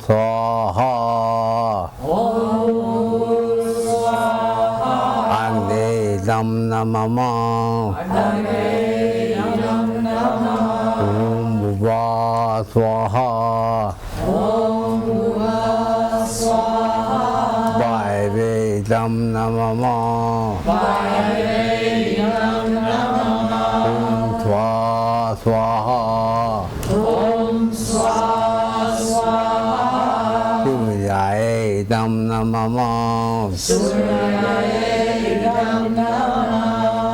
Swaha Ande Dam Namama Om Bhuva Swaha Bhai Ve Dam Namama Om Swa Swaha Suryaya Dam Namama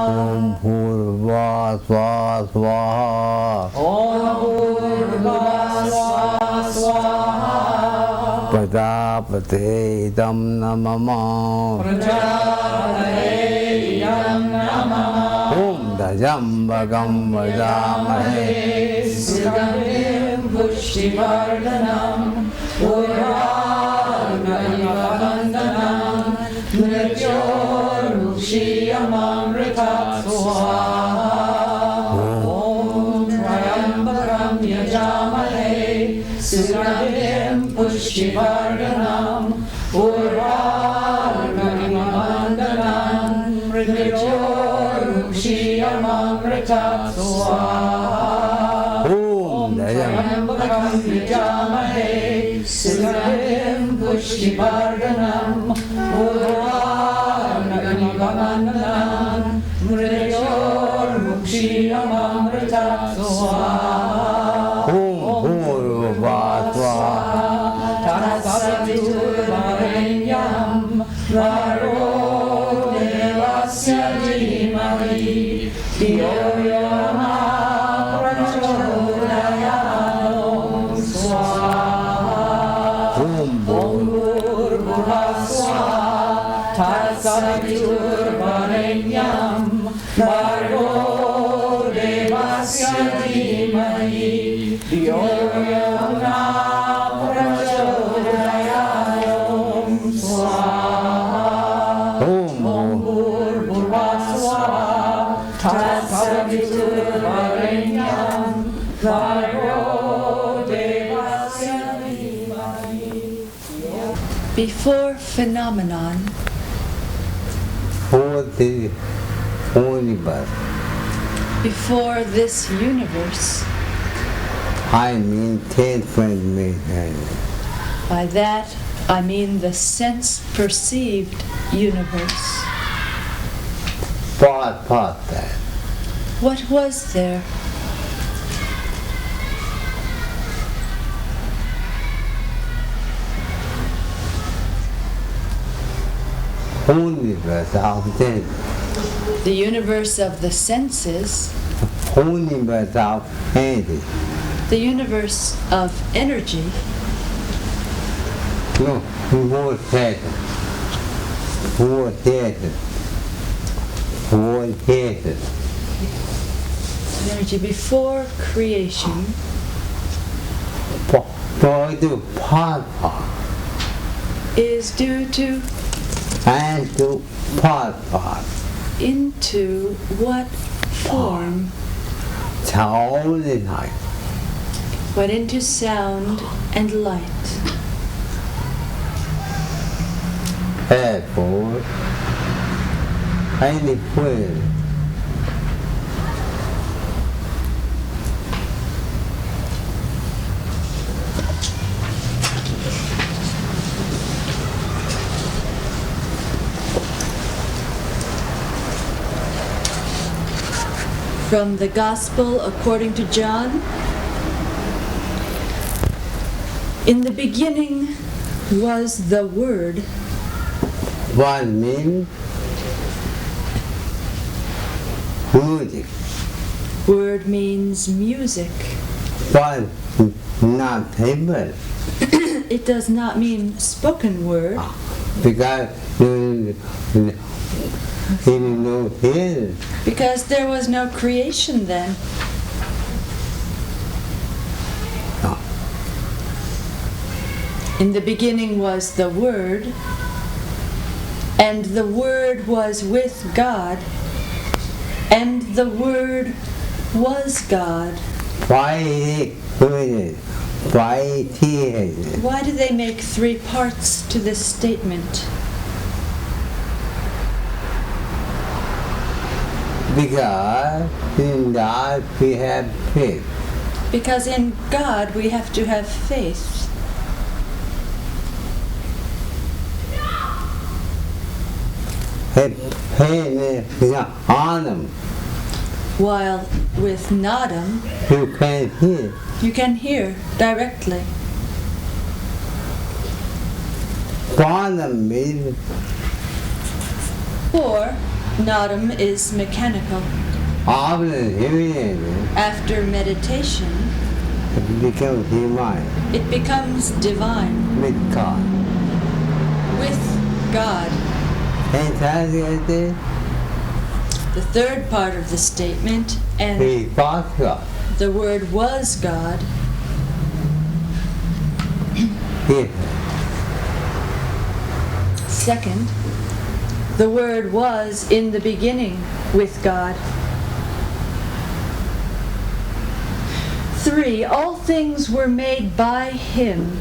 Om Bhurva Swaha Prajapate Dam Namama Om Dajambagam Vajamahe Sugandhim Pushtivardhanam Purvanaivandanam Nrityormushiyamamritat Swaha Om Trayambakam Yajamahe Sugandhim Pushtivardhanam Purvanaivandanam Nrityormushiyamamritat Swaha Om Trayambakam Yajamahe Sugandhim Pushtivardhanam Purvanaivandanam Nrityormushiyamamritat Swaha Om Bhurva Swaha Tatsavituvarenyam Bhargo Devasya Dhimahi Dhiyo Yo Na Prachodayam Swaha Om Bhurva Swaha Tatsavituvarenyam Bhargo Devasya Dhimahi Dhiyo Yo Na Prachodayam Swaha Om Bhurva Swaha Tatsavituvarenyam Bhargo Devasya Dhimahi. Before phenomenon, before this universe, I mean 10 friends. by that I mean the sense-perceived universe. What that? What was there? Universe of sense. The universe of the senses, Universe of energy. the universe of energy, No, more theater. More theater. More theater. energy before creation, For the papa is due to and to papa. into what form? Sound and light. Went into sound and light. Therefore, anywhere From the Gospel according to John. In the beginning was the Word. one means music, Word means music. one not paper, It does not mean spoken word, because you know here. because there was no creation then. No. In the beginning was the Word, and the Word was with God, and the Word was God. Why is it doing it? Why tears? Why do they make three parts to this statement? Because in God we have faith. Because in God we have to have faith. Faith is Anam. While with Nadam, You can hear. you can hear directly. Anam is Or Nadam is mechanical. after hearing it, After meditation, it becomes divine it becomes divine with God. with God. And that's it. The third part of the statement, and He was God. the Word was God. He Second, the Word was in the beginning with God. 3, all things were made by Him,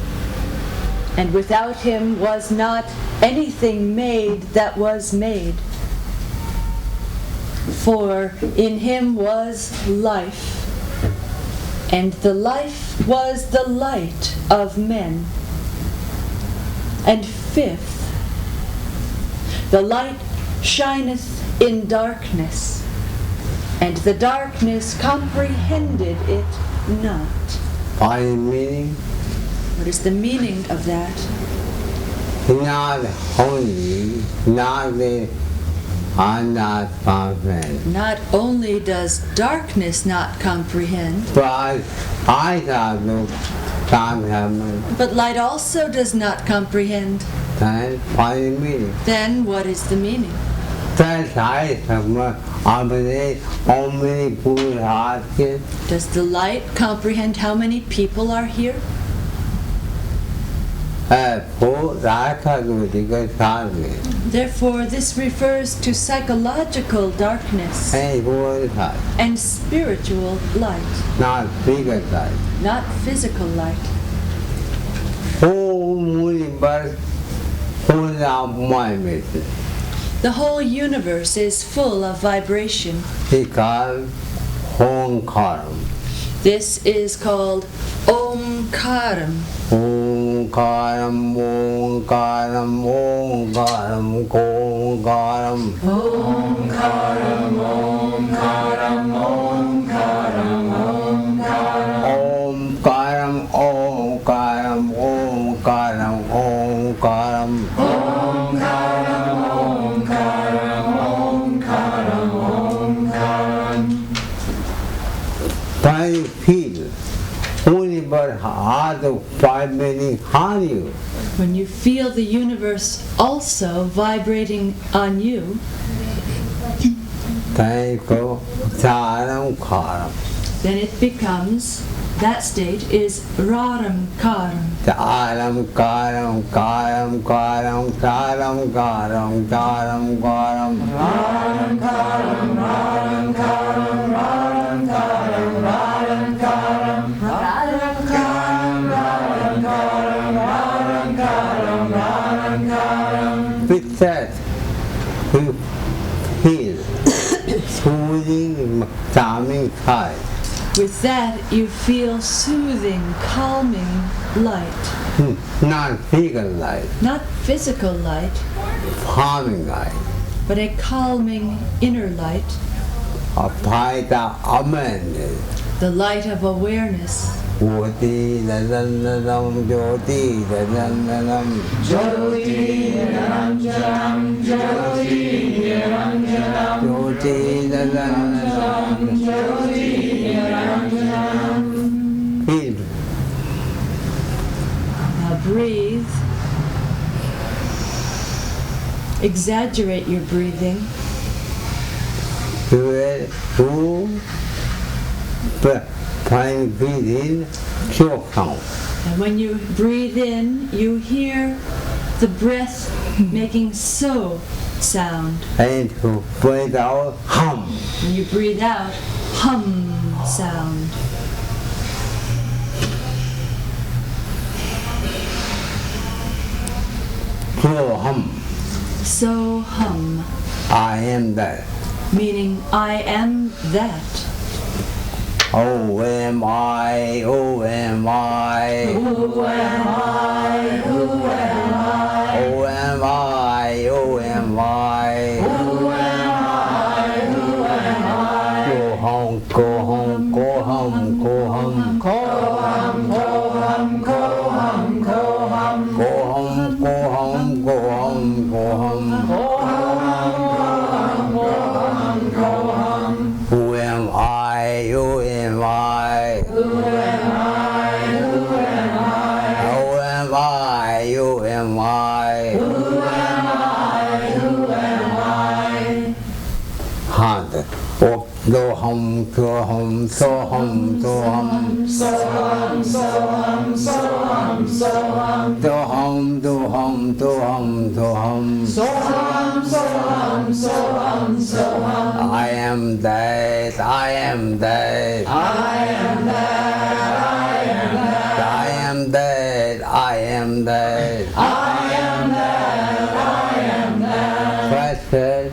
and without Him was not anything made that was made. 4, in Him was life, and the life was the light of men. And 5th, the light shineth in darkness, and the darkness comprehended it not. by meaning What is the meaning of that? not only not the are not comprehend, Not only does darkness not comprehend, but I have no comprehend. but light also does not comprehend. Then by meaning. Then what is the meaning? That I have operate how many people are here. Does the light comprehend how many people are here? For that categorical target. Therefore, this refers to psychological darkness And for that, and spiritual light, not bigger side. not physical light. Whole universe full of vibration. The whole universe is full of vibration. Because Homkaram. This is called Omkaram. Omkaram, Omkaram, Omkaram, Omkaram. Omkaram, Omkaram, Omkaram, Omkaram. Omkaram, Omkaram, Omkaram, Omkaram. Omkaram, Omkaram, Omkaram, Omkaram. Can you feel universe has a vibrating on you? When you feel the universe also vibrating on you, Can you go Saram Karam? then it becomes, that state is Raram Karam. Saram Karam, Karam, Karam, Saram Karam, Saram Karam. Radam Karam, Radam Karam, Radam Karam, Radam Karam, Radam Karam, Radam Karam, Radam Karam, Radam Karam. With that, you feel soothing, calming light. With that, you feel soothing, calming light. Not physical light, Not physical light, calming light. but a calming inner light, A Paita Amen. the light of awareness. Jyoti Dadanam, Jyoti Dadanam. Jyoti Niranjanam, Jyoti Niranjanam, Jyoti Dadanam. Jyoti Niranjanam. Feel. Now breathe. Exaggerate your breathing. Feel. Find breathing, short count. And when you breathe in, you hear the breath making so sound. And to breathe out, hum. When you breathe out, hum sound. Soham, So hum, I am that. meaning I am that. O am I, O am I. Who am I? Who am I? O am I, O am I. Who am I? Who am I? Go home, go home, go home, go home. Ko hum, ko hum, ko hum, ko hum. Go home, go home, go home, go home. Ko hum, ko hum, ko hum. Who am I, who am I? Who am I? Who am I? Who am I, who am I? Who am I? Who am I? Hand. Go home, go home, so home, so home. So hum, so hum, so hum, so hum. Do home, do home, do home, do home. So hum, so hum, so hum, so hum. I am that, I am that. I am that, I am that. I am that, I am that. I am that, I am that. First grade,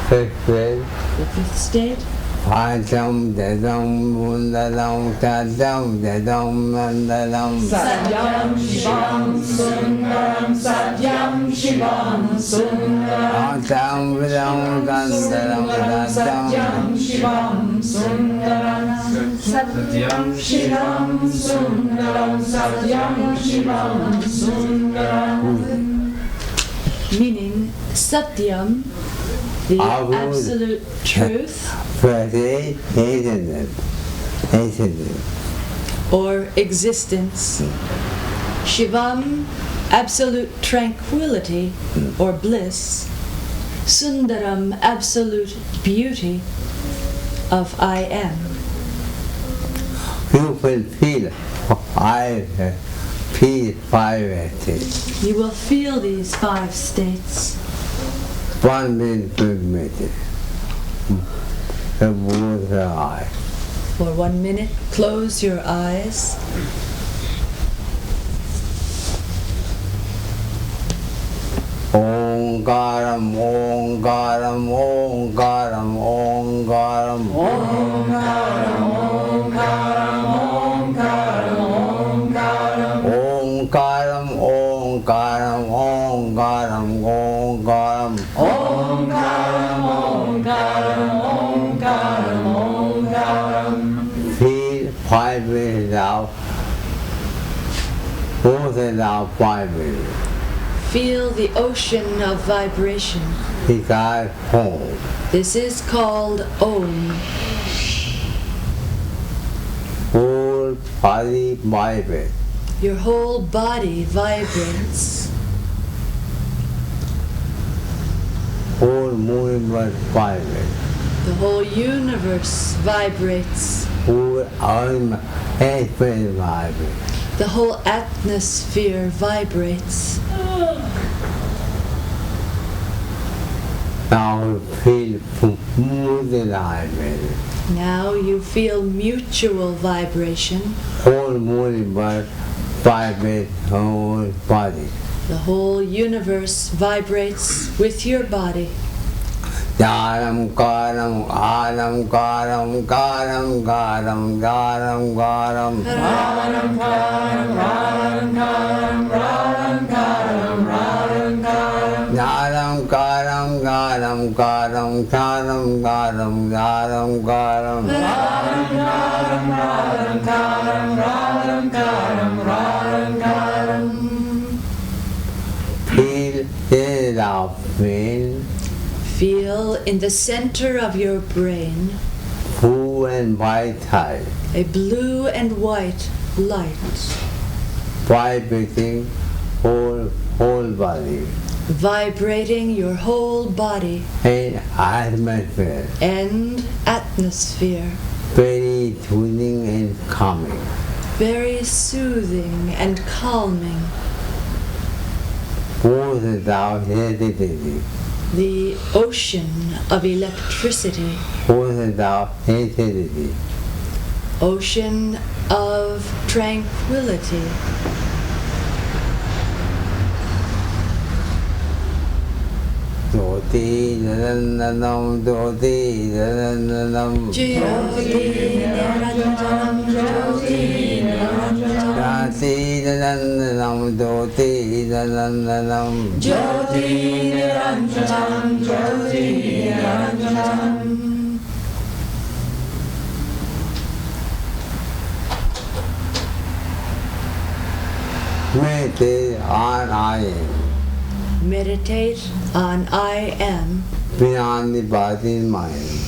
fifth grade. The fifth state. Phantom, dadam, mundadam, tadam, dadam, mandadam. Satyam Shivam Sundaram, Satyam Shivam Sundaram. Atam, vidam, dandadam, Satyam dadam. Shivam Sundaram. Satyam Shivam Sundaram, Satyam Shivam Sundaram. Meaning Satyam, the absolute truth, Pretty, isn't it? Isn't it? or existence. Shivam, absolute tranquility or bliss. Sundaram, absolute beauty of I am. You will feel, I feel pirated. You will feel these five states. 1 minute per minute. The water eye. For 1 minute, close your eyes. Om-karam, Om-karam, Om-karam, Om-karam. Om-karam, Om-karam, Om-karam, Om-karam. Om-karam, Om-karam, Om-karam, Om-karam. Om-karam, Om-karam, Om-karam, Om-karam. Feel 5 minutes out. More than out 5 minutes. Feel the ocean of vibration. Because home. This is called Om. Whole body vibrates. Your whole body vibrates. Whole movement vibrates. The whole universe vibrates. Whole atmosphere vibrates. The whole atmosphere vibrates. Now feel smooth vibrates. Now you feel mutual vibration. Whole movement vibrates whole body. The whole universe vibrates with your body. Garam, garam, garam, garam, garam, garam, garam, garam. Radam, karam, radam, karam, radam, karam, radam, karam. Garam, garam, garam, garam, garam, garam, garam, garam. Radam, karam, radam, karam, radam, karam, radam, karam. Feel it out, feel. Feel in the center of your brain Blue and white light, a blue and white light vibrating whole body vibrating your whole body and atmosphere, and atmosphere, very soothing and calming. very soothing and calming. Both without hesitation, The ocean of electricity, both without hesitation. ocean of tranquility. Jyoti Niranjanam Jyoti Niranjanam Jyoti Niranjanam Jyoti Niranjanam Jyoti Niranjanam Jyoti Niranjanam Jyoti Niranjanam Jyoti Niranjanam Meditate on I am. Meditate on I am. Beyond the body and mind.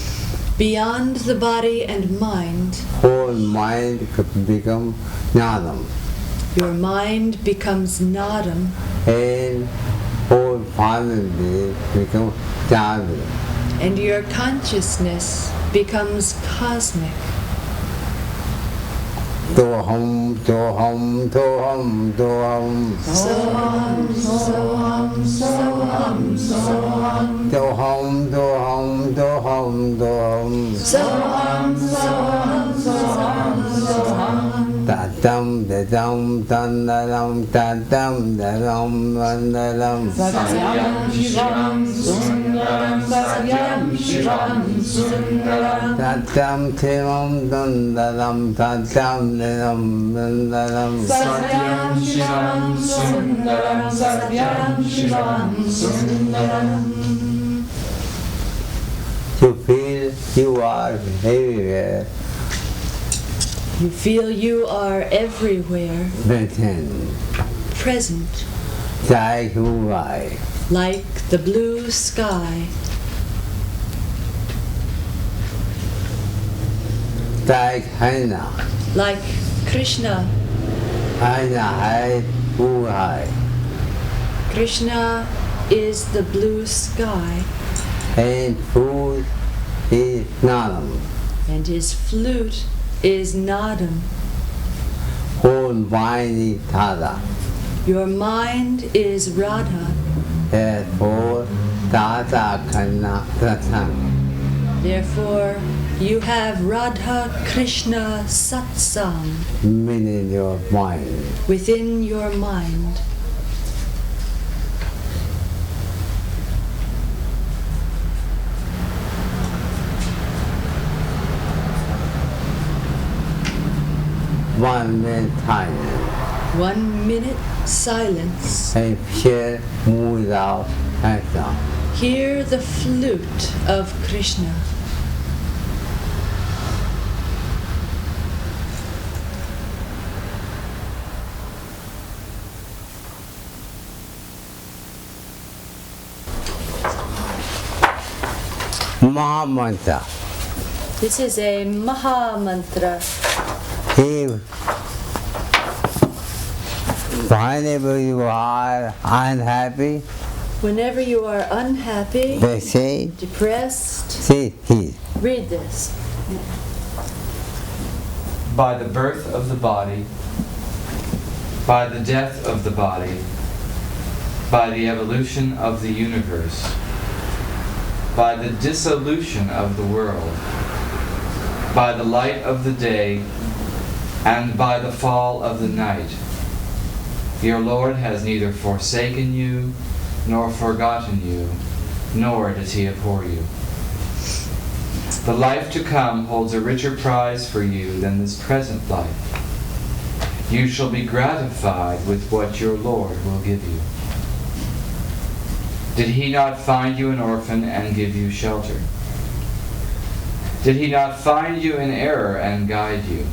Beyond the body and mind, Whole mind could become Jnanam. your mind becomes nadam, And whole family become Jnana. and your consciousness becomes cosmic. Toham, toham, toham, toham. Soham, soham, soham, soham. Toham, toham, toham, toham. Soham, soham, soham, soham. Tatam, tatam, tandaram, tatam, tatam, tandaram. Satyam Shivam Sundaram Satyam Shivam Sundaram Tatam, tivam, tandaram, tatam, tatam, tandaram. Satyam Shivam Sundaram Satyam Shivam Sundaram You feel you are everywhere You feel you are everywhere, within, present, like Mumbai, like the blue sky, like Haina. like Krishna. Haina hai Mumbai, Krishna is the blue sky, and food is Nanam. and his flute is nadam. Whole mind is Tada. Your mind is Radha. Therefore, Tata Kanna Pratham. Therefore, you have Radha Krishna satsang Within your mind. within your mind. One minute time. 1 minute silence. And hear move out and down. Hear the flute of Krishna. Mahamantra. This is a Maha Mantra. If whenever you are unhappy, Whenever you are unhappy, they say, depressed, see he. read this. By the birth of the body, by the death of the body, by the evolution of the universe, by the dissolution of the world, by the light of the day, and by the fall of the night, your Lord has neither forsaken you nor forgotten you, nor does he abhor you. The life to come holds a richer prize for you than this present life. You shall be gratified with what your Lord will give you. Did he not find you an orphan and give you shelter? Did he not find you in error and guide you?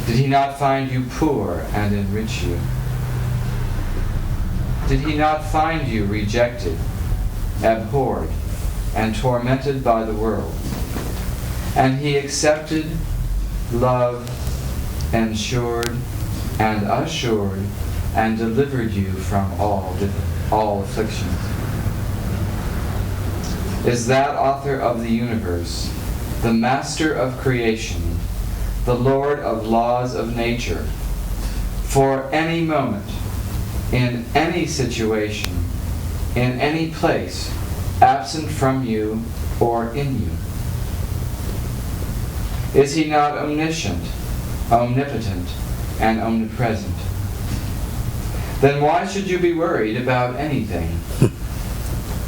Did he not find you poor and enrich you? Did he not find you rejected, abhorred, and tormented by the world? And he accepted, loved, ensured, and assured, and delivered you from all afflictions. Is that author of the universe, the master of creation, the Lord of laws of nature, for any moment, in any situation, in any place, absent from you or in you? Is he not omniscient, omnipotent, and omnipresent? Then why should you be worried about anything?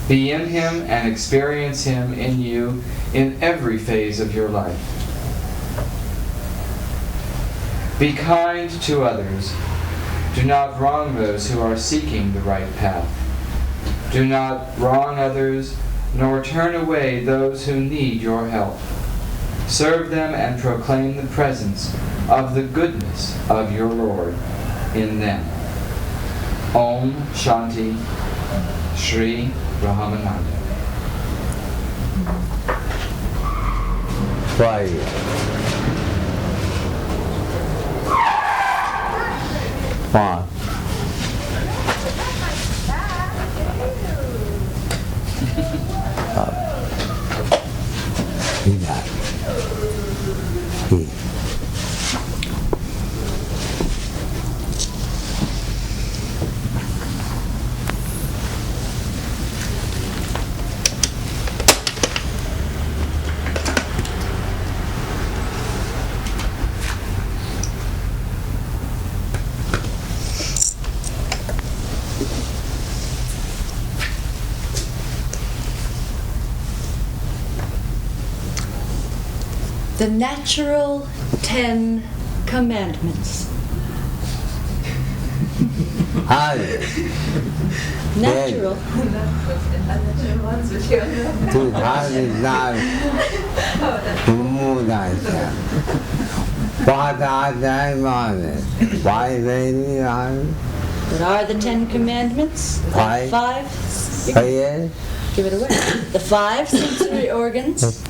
Be in him and experience him in you in every phase of your life. Be kind to others. Do not wrong those who are seeking the right path. Do not wrong others, nor turn away those who need your help. Serve them and proclaim the presence of the goodness of your Lord in them. Om Shanti Shri Brahmananda. Fire. Fire. The natural 10 commandments. Hi. Natural. To have is not remove thyself. What are thy manners? Why they are? What are the 10 commandments? Five. Five. Yes. Give it away. The 5 sensory organs.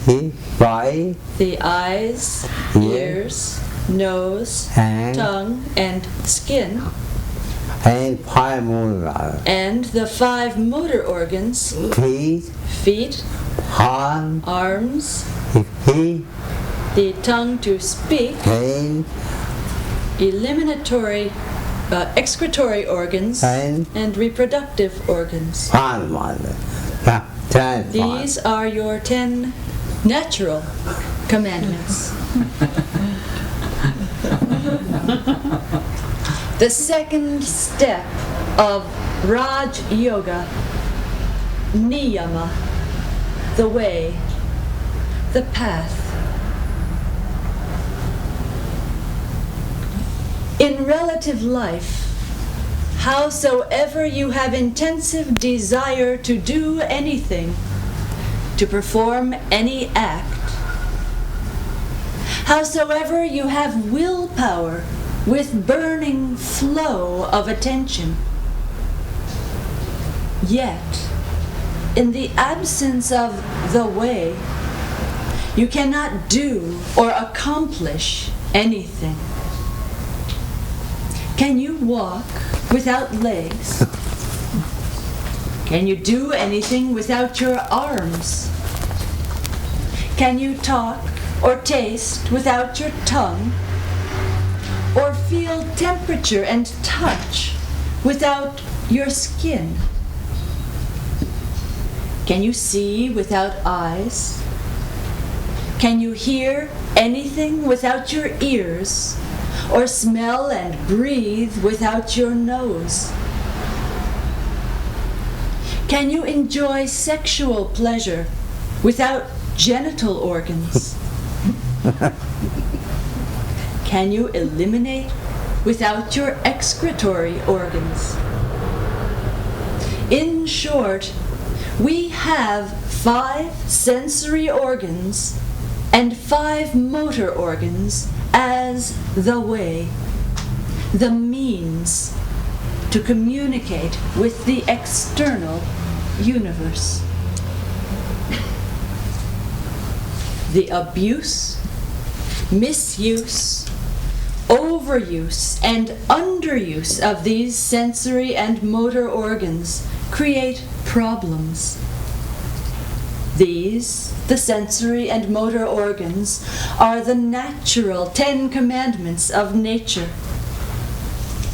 Five. The eyes, ears, nose, And tongue, and skin. and five more. And the 5 motor organs. Feet, Feet, hand, arms, feet, the tongue to speak, hand, eliminatory, excretory organs, and reproductive organs. hand mother. Ten. These are your 10 natural commandments. The second step of Raj Yoga, Niyama, the way, the path. In relative life, howsoever you have intensive desire to do anything, to perform any act, howsoever you have willpower with burning flow of attention, yet, in the absence of the way, you cannot do or accomplish anything. Can you walk without legs? Can you do anything without your arms? Can you talk or taste without your tongue? Or feel temperature and touch without your skin? Can you see without eyes? Can you hear anything without your ears? Or smell and breathe without your nose? Can you enjoy sexual pleasure without genital organs? Can you eliminate without your excretory organs? In short, we have 5 sensory organs and 5 motor organs as the way, the means to communicate with the external universe. The abuse, misuse, overuse, and underuse of these sensory and motor organs create problems. These, the sensory and motor organs, are the natural 10 commandments of nature.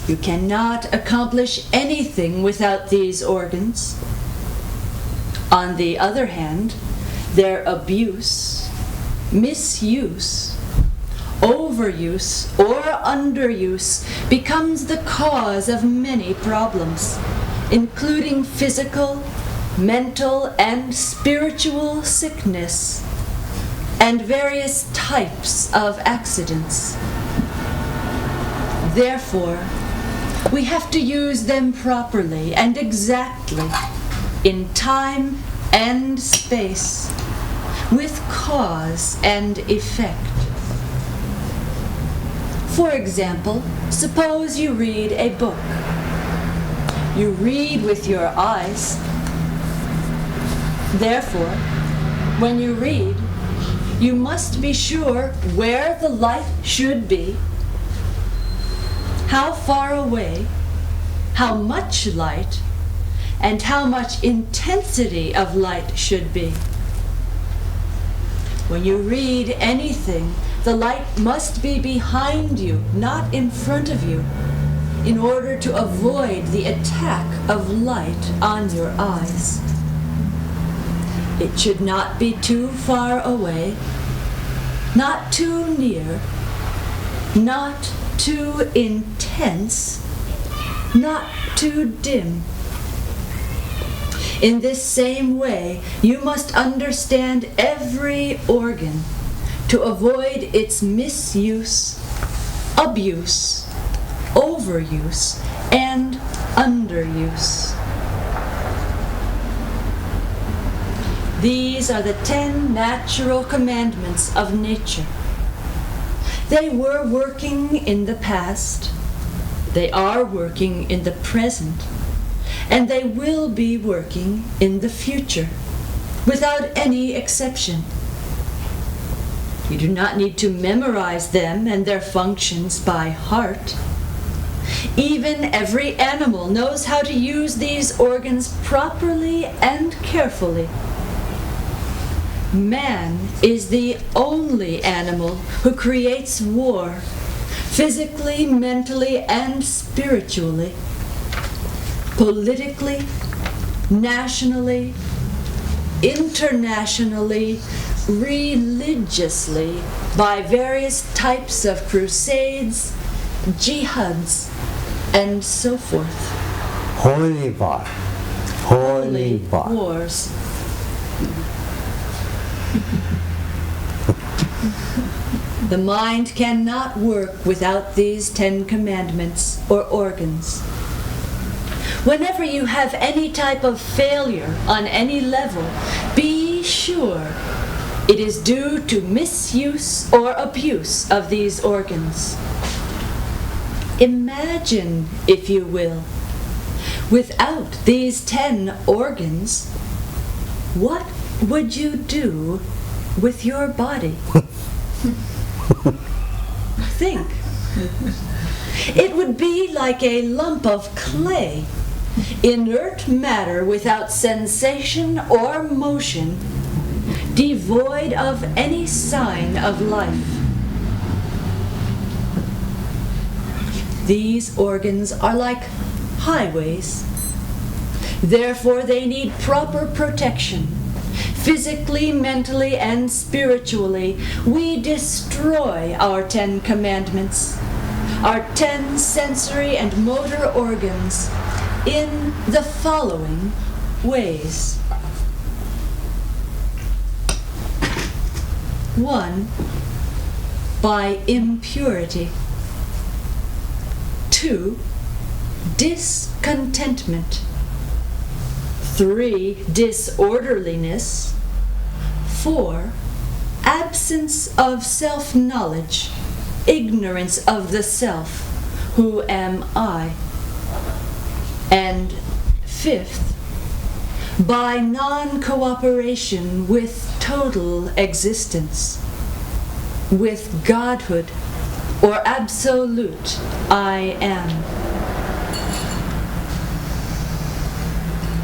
You cannot accomplish anything without these organs. On the other hand, their abuse, misuse, overuse, or underuse becomes the cause of many problems, including physical, mental and spiritual sickness, and various types of accidents. Therefore, we have to use them properly and exactly in time and space, with cause and effect. For example, suppose you read a book. You read with your eyes. Therefore, when you read, you must be sure where the light should be, how far away, how much light, and how much intensity of light should be. When you read anything, the light must be behind you, not in front of you, in order to avoid the attack of light on your eyes. It should not be too far away, not too near, not too intense, not too dim. In this same way, you must understand every organ to avoid its misuse, abuse, overuse, and underuse. These are the 10 natural commandments of nature. They were working in the past, they are working in the present, and they will be working in the future, without any exception. You do not need to memorize them and their functions by heart. Even every animal knows how to use these organs properly and carefully. Man is the only animal who creates war, physically, mentally, and spiritually, politically, nationally, internationally, religiously, by various types of crusades, jihads, and so forth. Holy war. Holy war. Wars. The mind cannot work without these 10 commandments or organs. Whenever you have any type of failure on any level, be sure it is due to misuse or abuse of these organs. Imagine, if you will, without these 10 organs, what would you do with your body? Think. It would be like a lump of clay, inert matter without sensation or motion, devoid of any sign of life. These organs are like highways. Therefore, they need proper protection. Physically, mentally, and spiritually, we destroy our 10 commandments, our 10 sensory and motor organs, in the following ways. 1. By impurity. 2. Discontentment. 3. Disorderliness. 4. Absence of self-knowledge, ignorance of the self, who am I? And 5th, by non-cooperation with total existence, with Godhood or absolute I am.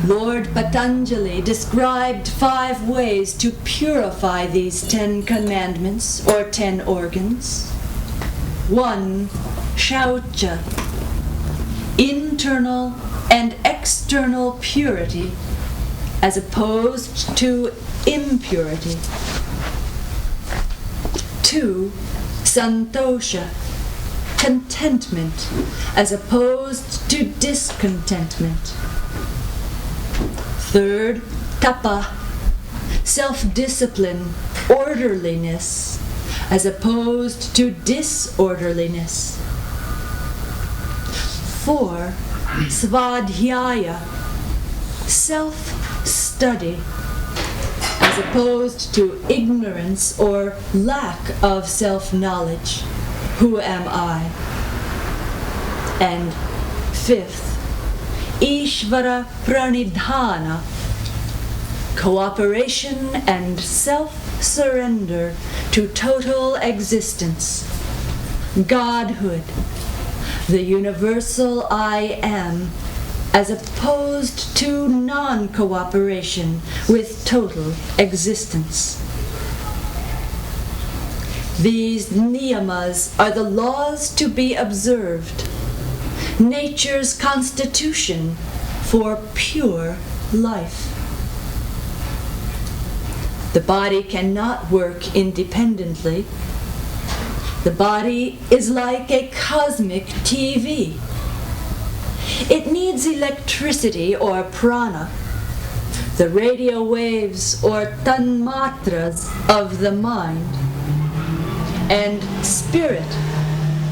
Lord Patanjali described 5 ways to purify these 10 commandments or 10 organs. 1. Shaucha, internal and external purity, as opposed to impurity. 2. Santosha, contentment, as opposed to discontentment. Third, tapa, self-discipline, orderliness, as opposed to disorderliness. 4, svadhyaya, self-study, as opposed to ignorance or lack of self-knowledge. Who am I? And 5th, Ishvara pranidhana, cooperation and self-surrender to total existence, Godhood, the universal I am, as opposed to non-cooperation with total existence. These niyamas are the laws to be observed, nature's constitution for pure life. The body cannot work independently. The body is like a cosmic TV. It needs electricity or prana, the radio waves or tanmatras of the mind, and spirit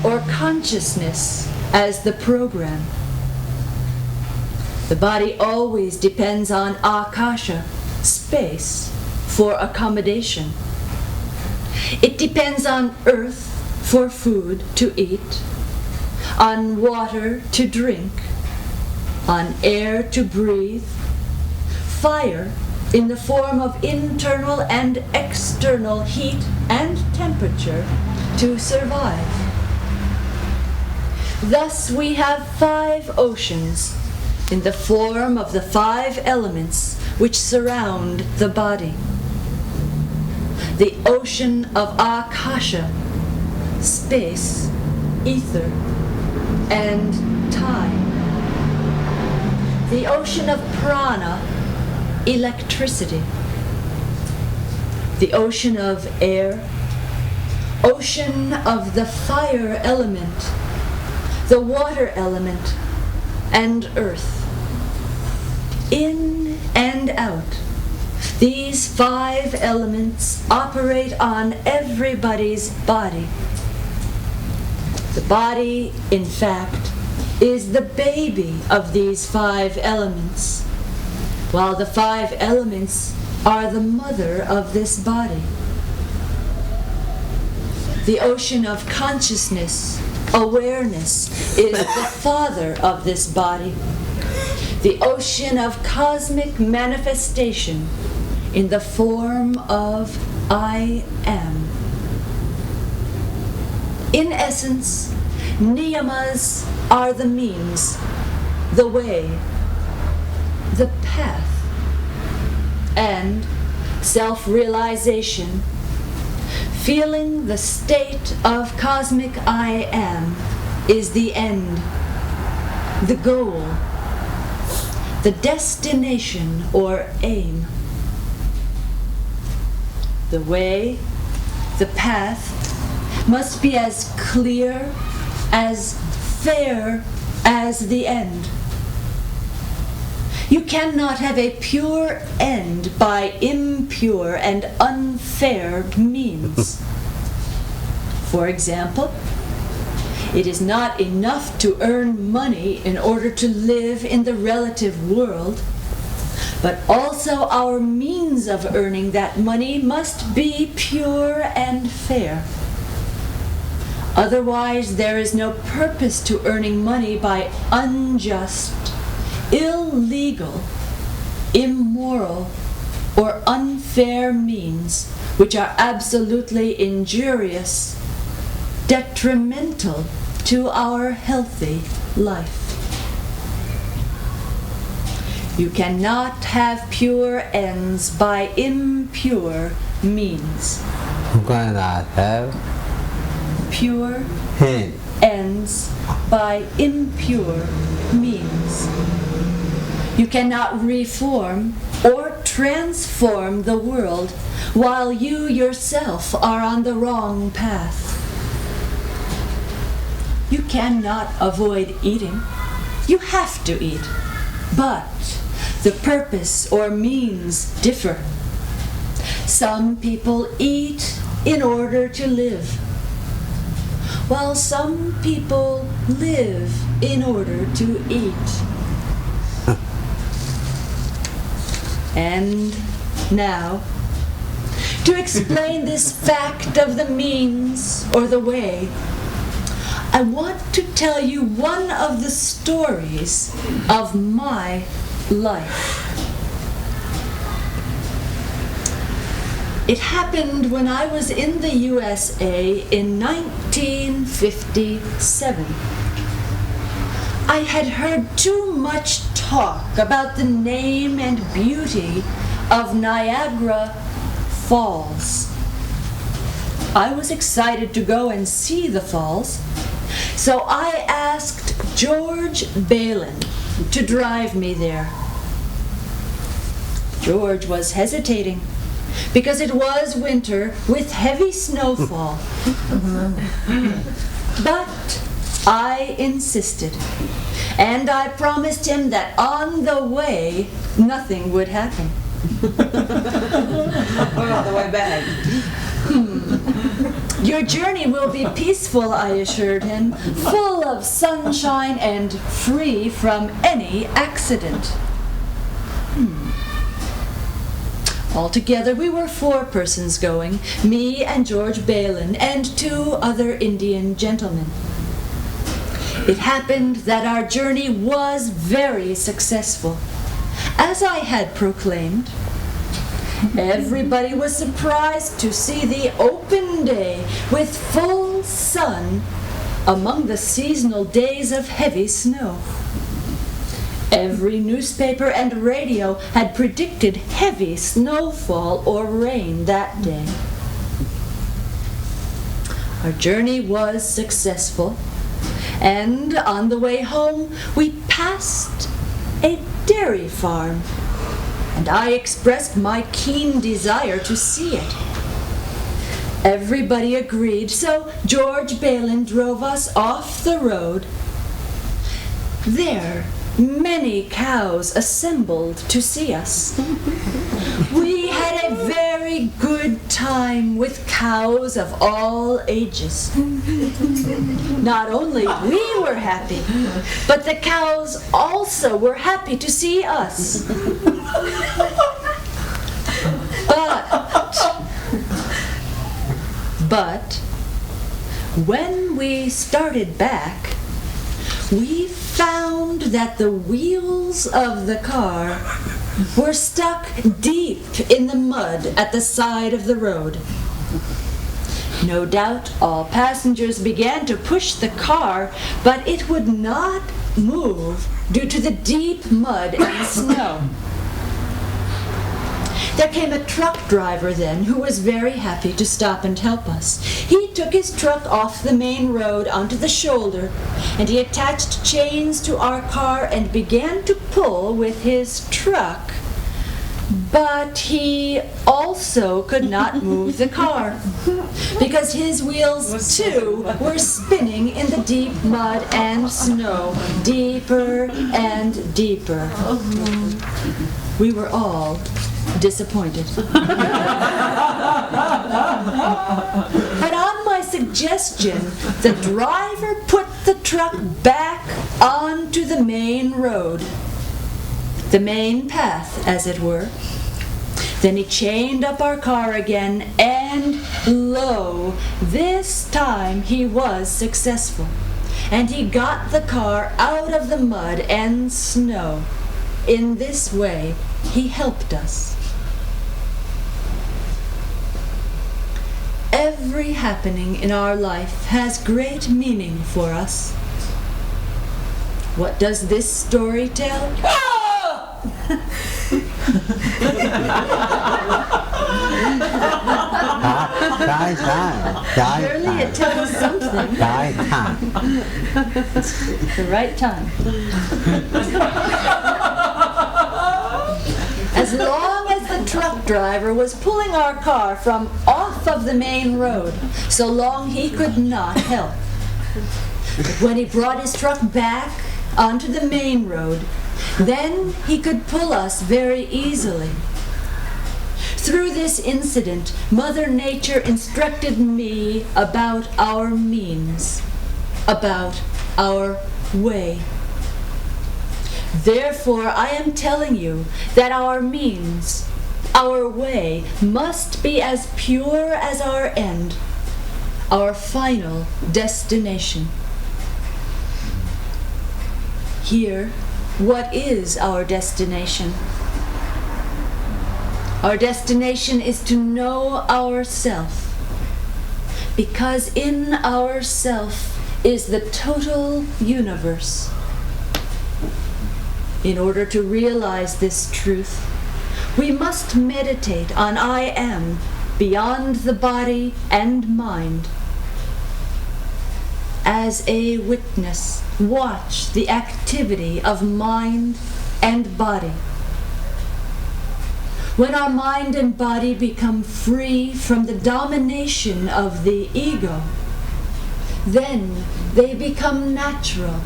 or consciousness as the program. The body always depends on akasha, space, for accommodation. It depends on earth for food to eat, on water to drink, on air to breathe, fire in the form of internal and external heat and temperature to survive. Thus we have 5 oceans in the form of the 5 elements which surround the body. The ocean of akasha, space, ether, and time. The ocean of prana, electricity. The ocean of air, ocean of the fire element, the water element, and earth. In and out, these 5 elements operate on everybody's body. The body, in fact, is the baby of these 5 elements, while the 5 elements are the mother of this body. The ocean of consciousness, awareness, is the father of this body. The ocean of cosmic manifestation in the form of I am. In essence, niyamas are the means, the way, the path, and self-realization, feeling the state of cosmic I am, is the end, the goal, the destination or aim. The way, the path, must be as clear, as fair as the end. You cannot have a pure end by impure and unfair means. For example, it is not enough to earn money in order to live in the relative world, but also our means of earning that money must be pure and fair. Otherwise, there is no purpose to earning money by unjust, illegal, immoral, or unfair means, which are absolutely injurious, detrimental to our healthy life. You cannot have pure ends by impure means. You cannot have Pure hand ends by impure means. You cannot reform or transform the world while you yourself are on the wrong path. You cannot avoid eating. You have to eat. But The purpose or means differ. Some people eat in order to live, while some people live in order to eat. And now, to explain this fact of the means or the way, I want to tell you one of the stories of my life. It happened when I was in the USA in 1957. I had heard too much talk about the name and beauty of Niagara Falls. I was excited to go and see the falls, so I asked George Balin to drive me there. George was hesitating because it was winter with heavy snowfall. But I insisted, and I promised him that on the way, nothing would happen. Or on the way back. Your journey will be peaceful, I assured him, full of sunshine and free from any accident. Altogether, we were 4 persons going, me and George Balin and 2 other Indian gentlemen. It happened that our journey was very successful, as I had proclaimed. Everybody was surprised to see the open day with full sun among the seasonal days of heavy snow. Every newspaper and radio had predicted heavy snowfall or rain that day. Our journey was successful, and on the way home we passed a dairy farm, and I expressed my keen desire to see it. Everybody agreed, so George Balin drove us off the road. There, many cows assembled to see us. We had a very good time with cows of all ages. Not only we were happy, but the cows also were happy to see us. But when we started back, we found that the wheels of the car were stuck deep in the mud at the side of the road. No doubt all passengers began to push the car, but it would not move due to the deep mud and snow. There came a truck driver then who was very happy to stop and help us. He took his truck off the main road onto the shoulder, and he attached chains to our car and began to pull with his truck. But he also could not move the car because his wheels too were spinning in the deep mud and snow, deeper and deeper. We were all disappointed. But on my suggestion, the driver put the truck back onto the main road, the main path, as it were. Then he chained up our car again, and lo, this time he was successful, and he got the car out of the mud and snow. In this way, he helped us. Every happening in our life has great meaning for us. What does this story tell? Surely it tells something. The right time. As long as the truck driver was pulling our car from off of the main road, so long he could not help. But when he brought his truck back onto the main road, then he could pull us very easily. Through this incident, Mother Nature instructed me about our means, about our way. Therefore, I am telling you that our means, our way, must be as pure as our end, our final destination. Here, what is our destination? Our destination is to know ourself, because in ourself is the total universe. In order to realize this truth, we must meditate on I am beyond the body and mind. As a witness, watch the activity of mind and body. When our mind and body become free from the domination of the ego, then they become natural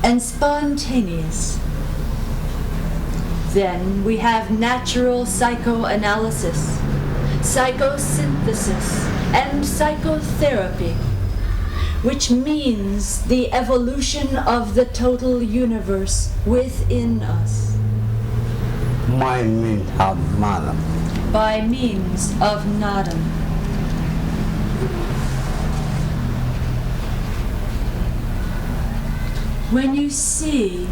and spontaneous. Then we have natural psychoanalysis, psychosynthesis, and psychotherapy, which means the evolution of the total universe within us. Mind means of Nadam. By means of Nadam. When you see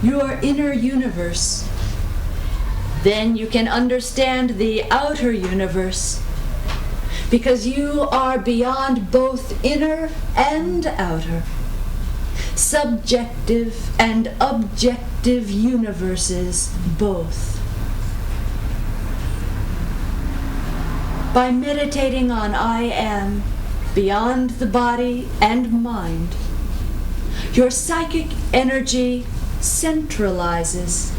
your inner universe, then you can understand the outer universe, because you are beyond both inner and outer, subjective and objective universes both. By meditating on I am, beyond the body and mind, your psychic energy centralizes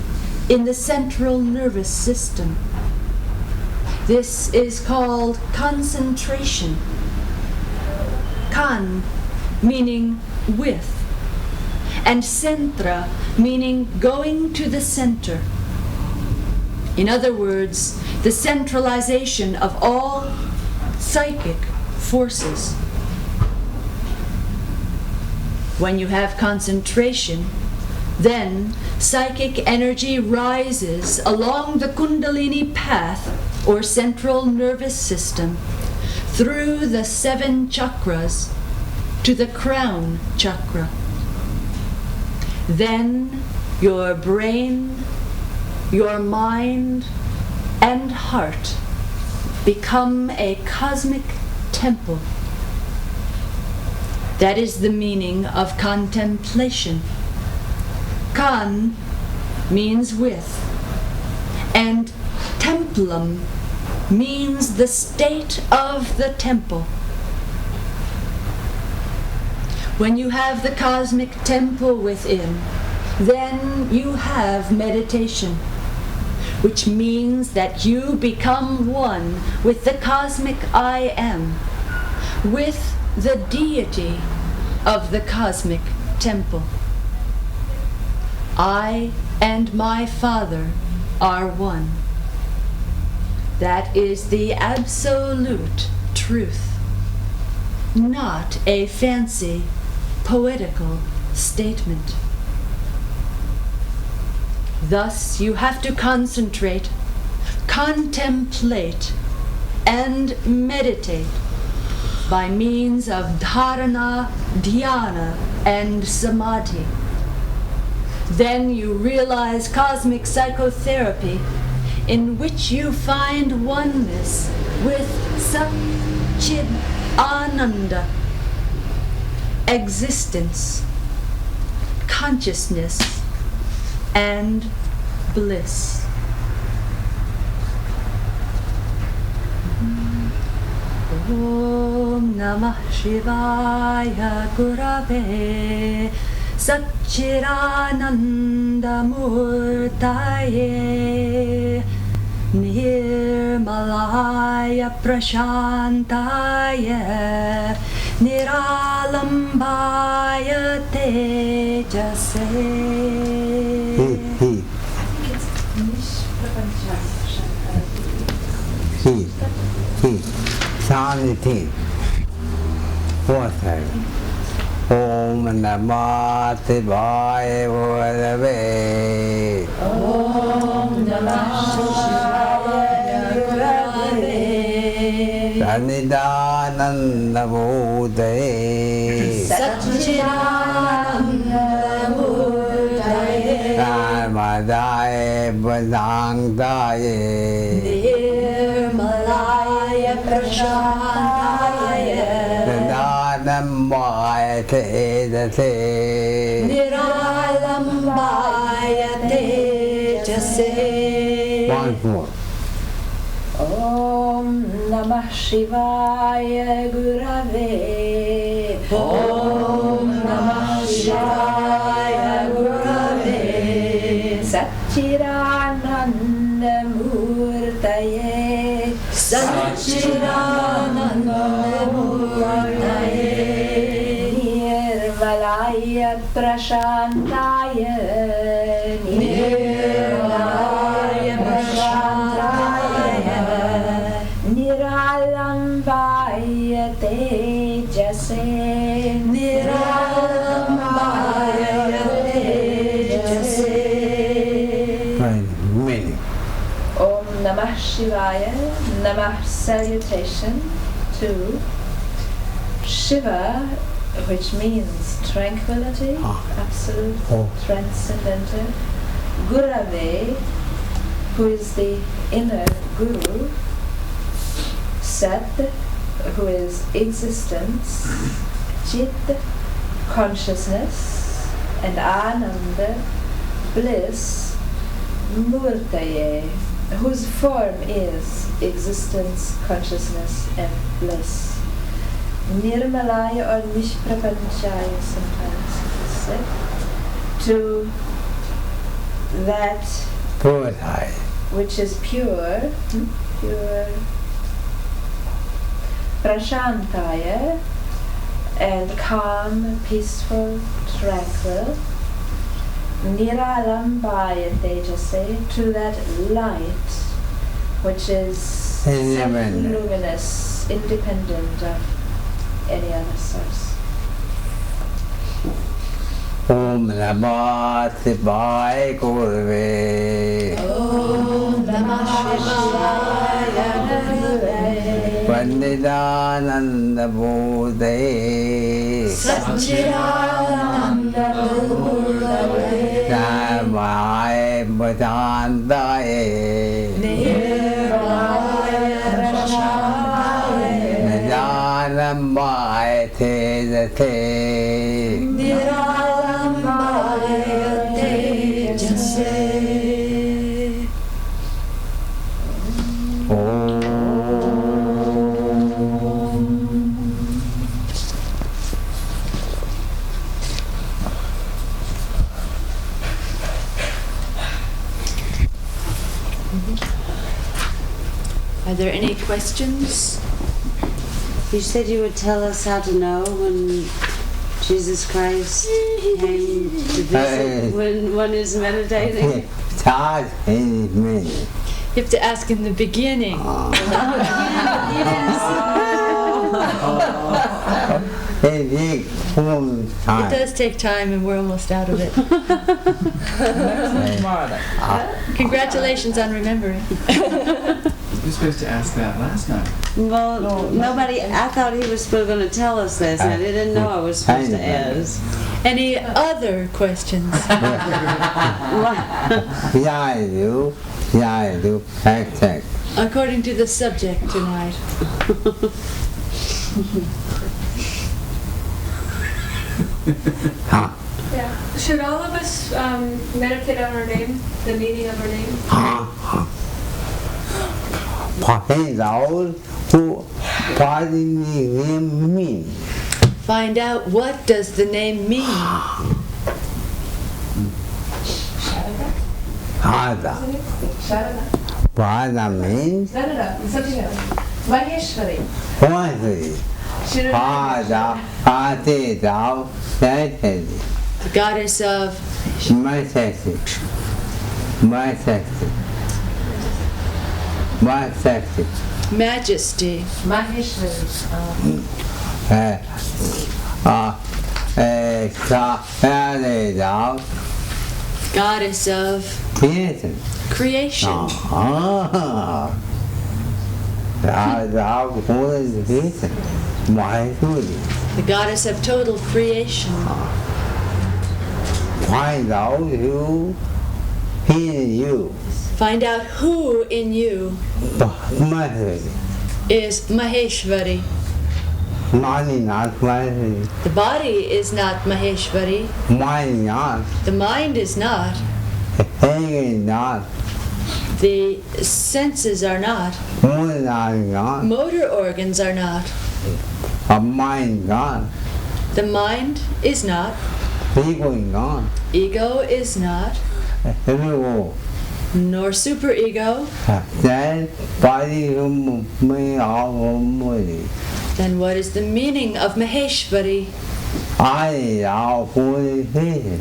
in the central nervous system. This is called concentration. Kan meaning with, and centra meaning going to the center. In other words, the centralization of all psychic forces. When you have concentration, then psychic energy rises along the Kundalini path or central nervous system through the 7 chakras to the crown chakra. Then your brain, your mind, and heart become a cosmic temple. That is the meaning of contemplation. Kan means with, and templum means the state of the temple. When you have the cosmic temple within, then you have meditation, which means that you become one with the cosmic I am, with the deity of the cosmic temple. I and my Father are one. That is the absolute truth, not a fancy, poetical statement. Thus you have to concentrate, contemplate, and meditate by means of dharana, dhyana, and samadhi. Then you realize cosmic psychotherapy, in which you find oneness with Sat-Chit Ananda, existence, consciousness, and bliss. Om Namah Shivaya Gurave Satchidananda Murtaye Nirmalaya Prashantaya Niralambaya tejase. He. Sanity. Water. Om Namah Shivaya Gurave. Om Namah Shivaya Gurave. Sanidananda Bhutaye. Satchidananda Murtaye. Namadaye Badangdaye. Nirmalaya Prashantaye. Niralambaya tejase. Niralambaya tejase. Once more. Om Namah Shivaya Gurave. Om Namah Shivaya Gurave. Satchidananda Murtaye. Satchidananda Murtaye. Nirmalaya Prashantaye. Nirmalaya Prashantaye. Niralambaya tejase. Niralambaya tejase. Many. Om Namah Shivaya. Namah salutation to Shiva, which means tranquility, absolute, transcendental. Gurave, who is the inner guru. Sat, who is existence. Chit, consciousness. And Ananda, bliss. Murtaye, whose form is existence, consciousness, and bliss. Nirmalaya or Nishprapanchaya sometimes is said. To that which is pure, pure. Prashantaya, and calm, peaceful, tranquil. Niralambaya tejase, to that light which is self-luminous, independent of any other source. Om Namah Shivaya Gurave. Om Namah Shivaya Gurave. Panditananda Bhutaye. Satchidananda Murtaye. Namaya Badandaye. Nirmalaya Prashantaye. Nidanambaya tejase. Niralambaya tejase. Are there any questions? You said you would tell us how to know when Jesus Christ came to visit when one is meditating. Start in me. You have to ask in the beginning. It does take time and we're almost out of it. Congratulations on remembering. You were supposed to ask that last night. Well, nobody, I thought he was still going to tell us this, and I didn't know I was supposed to ask. Any other questions? Yeah, I do. Hashtag. According to the subject tonight. Yeah. Should all of us meditate on our name, the meaning of our name? Find out, what does the name mean? Hada. Vada means No, something else. Maheshwari. Maheshwari. พาดาวพาเตดาวแท้เถิด the goddess of ไม่เสร็จไม่เสร็จไม่เสร็จ majesty, Maheshwari. ชาแท้ดาว goddess of เพียร creation, ดาวคนเพียรไม่ช่วย the goddess of total creation. Find out who in you. Find out who in you Maheshwari. is Maheshwari. Money not Maheshwari. The body is not Maheshwari. Mind not. The mind is not. Head not. The senses are not. Motor not. Motor organs are not. A mind not. The mind is not. Ego not. Ego is not. Ego. Nor superego. Then bodyไม่เอาไม่ Then what is the meaning of Maheshwari? ไอ้เอาคนเพียร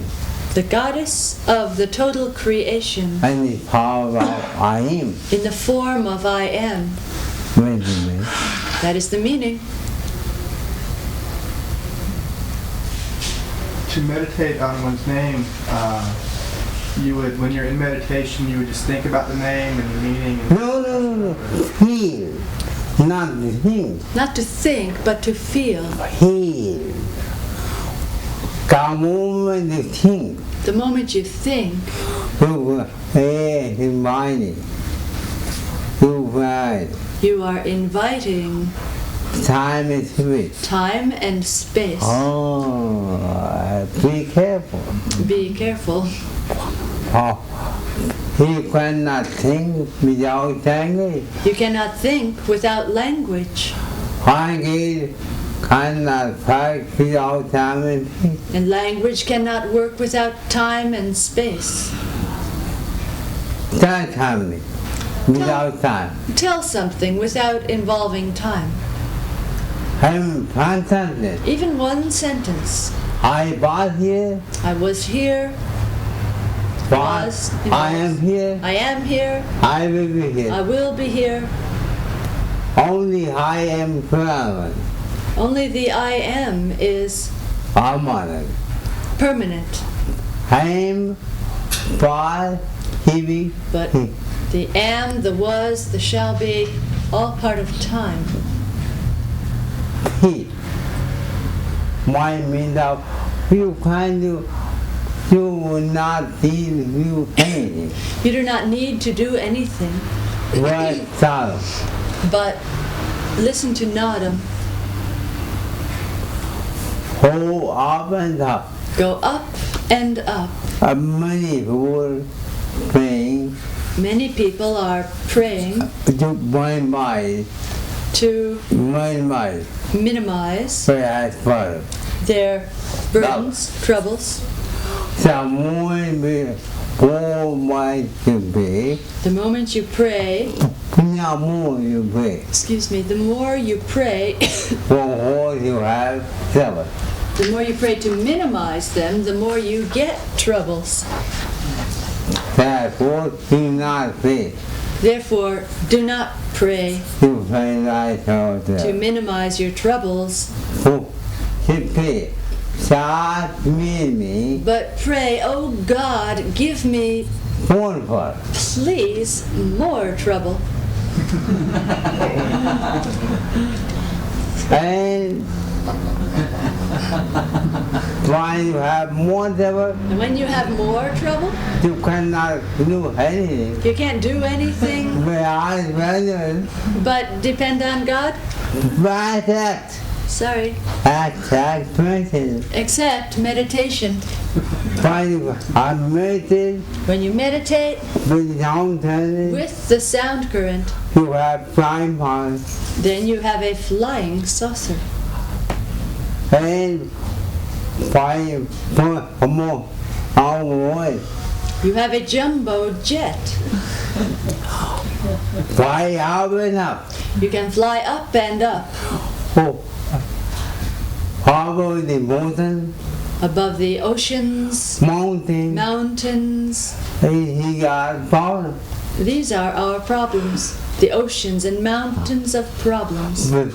The goddess of the total creation อันนี้ power of I am. in the form of I am. ไม่ดีไหม That is the meaning. To meditate on one's name, you would, when you're in meditation, you would just think about the name and the meaning. And No. Feel. Not think. Not to think, but to feel. Feel. The moment you think, The moment you think, you mind. You find you are inviting time and space. time and space. Oh, be careful. Be careful. Oh, you cannot think without thinking. You cannot think without language. I cannot fight without time and space. And language cannot work without time and space. That time, without time. Tell something without involving time. I'm contented. Even one sentence. I was here, I was here. but Was I am here, I am here. I will be I here. will be here. Only I am present. Only the I am is Permanent. permanent. I am, but he will. But the am, the was, the shall be, all part of time. He. My means of you can do. You will not feel you anything. You do not need to do anything, What sound? but listen to Nadam. Hold up and up. Go up and up. Many people praying Many people are praying to my mind, to minimize prayer for their burdens, troubles. someone will go my to be. The moment you pray, Now more you pray. excuse me, the more you pray, For all you have trouble. the more you pray to minimize them, the more you get troubles. Therefore, do not pray. Therefore, do not pray To pray like to yourself. minimize your troubles, To pray. Start meaning but pray, oh God, give me, wonderful. please, more trouble. And when you have more trouble, And when you have more trouble, you cannot do anything. you can't do anything Whereas when but depend on God. bad act, Sorry. attack person, Except meditation. when you are meditated When you meditate with down turning, with the sound current, you have flying power. then you have a flying saucer. And flying more our voice. You have a jumbo jet. Fly out and up. You can fly up and up. Oh, above the mountain, above the oceans, mountains. He got power. These are our problems, the oceans and mountains of problems. But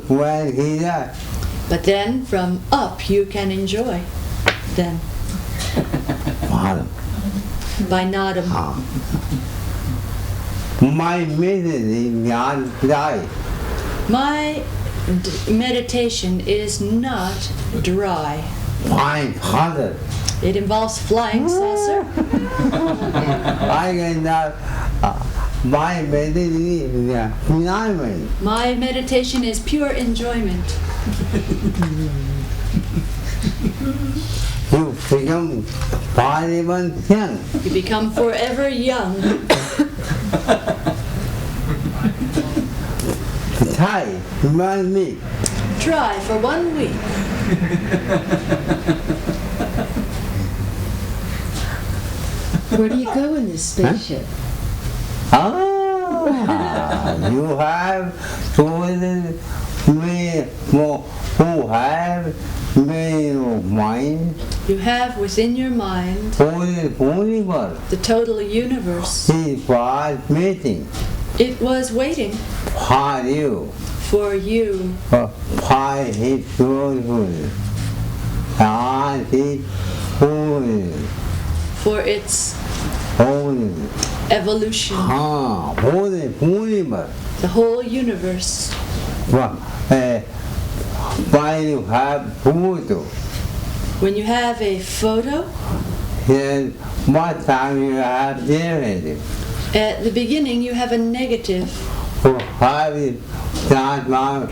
when he died, But then from up you can enjoy. Then bottom. by Nadam. My medicine not die. My meditation is not dry. My father, It involves flying saucer. I cannot. My medicine is enjoyment. My meditation is pure enjoyment. You become forever young. You become forever young. Try 1 week. Try for 1 week. Where do you go in this spaceship? You have chosen me who have made your mind You have within your mind for the universe. the total universe. He was waiting It was waiting for you, for you, for his glory, and his holiness, for its holiness. evolution, For the universe. the whole universe. Why you have photo? When you have a photo, Then what time you have generated? at the beginning you have a negative. For having that my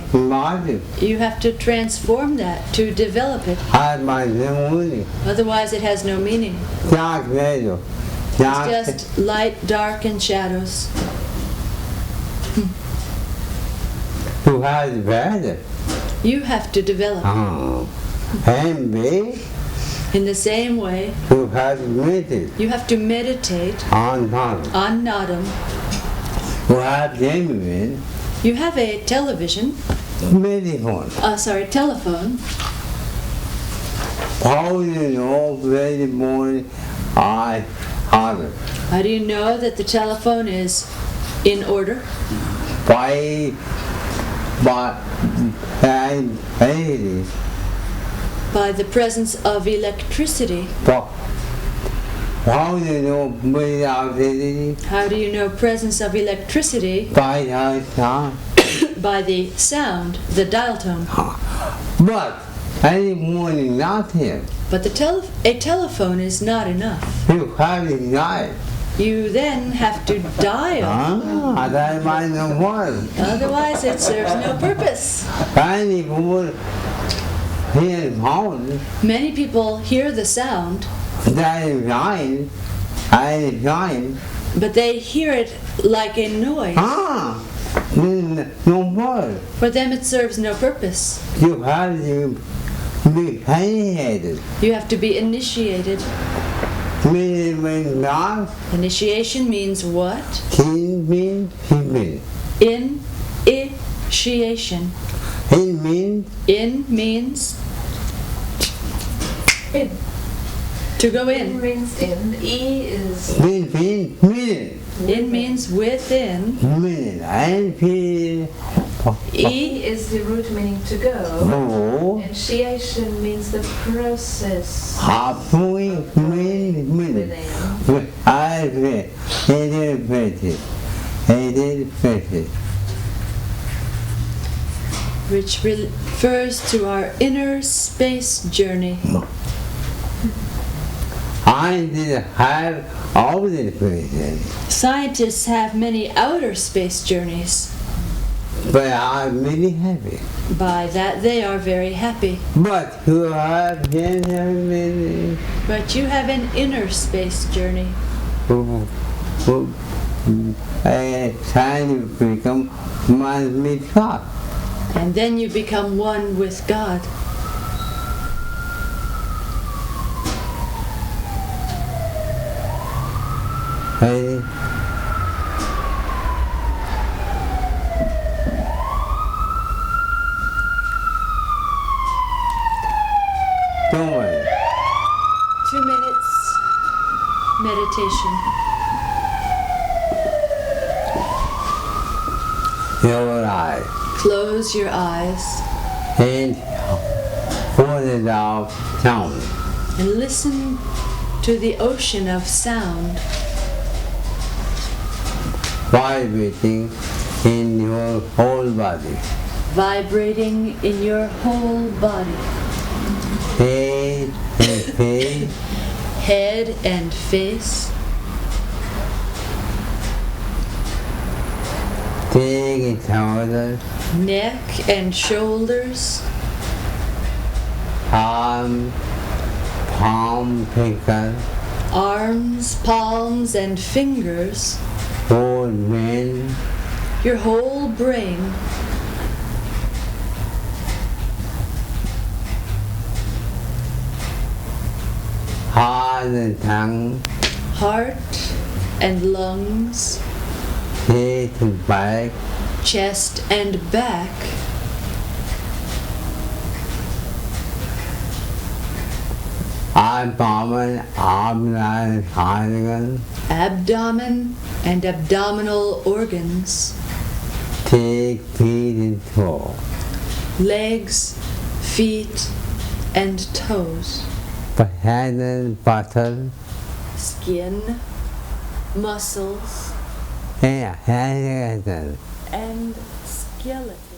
You have to transform that to develop it. had my memory. Otherwise it has no meaning. Dark radio. It's just light, dark, and shadows. To have better. You have to develop. And be In the same way, to have meted you have to meditate on time. on Nadam. To have genuine You have a television, telephone. How do you know very morning I have it? How do you know that the telephone is in order? By and By the presence of electricity. how do you know without electricity? How do you know presence of electricity? By the sound. By the sound, the dial tone. But any morning not here. But a telephone is not enough. You have it died. You then have to dial. That might not work. Otherwise it serves no purpose. Any people hear sound. Many people hear the sound, That is fine. I fine. but they hear it like a noise. No word. For them it serves no purpose. You have to be initiated. You have to be initiated. Meaning not. Initiation means what? He means he means. Initiation. He means In means In. to go In in. means in. E is minute. In means within. Minute. And he E is the root meaning to go. oh. Initiation means the process Halfway minute. within. I read. It. Which refers to our inner space journey. I did have all the places, Scientists have many outer space journeys. but I'm really happy. By that they are very happy. But you have been But you have an inner space journey. trying to become one with God. And then you become one with God. Hey. meditation. Your eyes. Close your eyes And for the love sound. and listen to the ocean of sound Vibrating in your whole body. vibrating in your whole body. Head and face, Head and face, neck and shoulders, neck and shoulders, arm, palm, finger, arms, palms, and fingers, whole brain, your whole brain, heart and tongue, heart and lungs, head and back, chest and back, abdomen, abdomen, organ, abdomen and abdominal organs, take, feet and toe, legs, feet, and toes, head and bottom, skin, muscles, and head and and skeleton.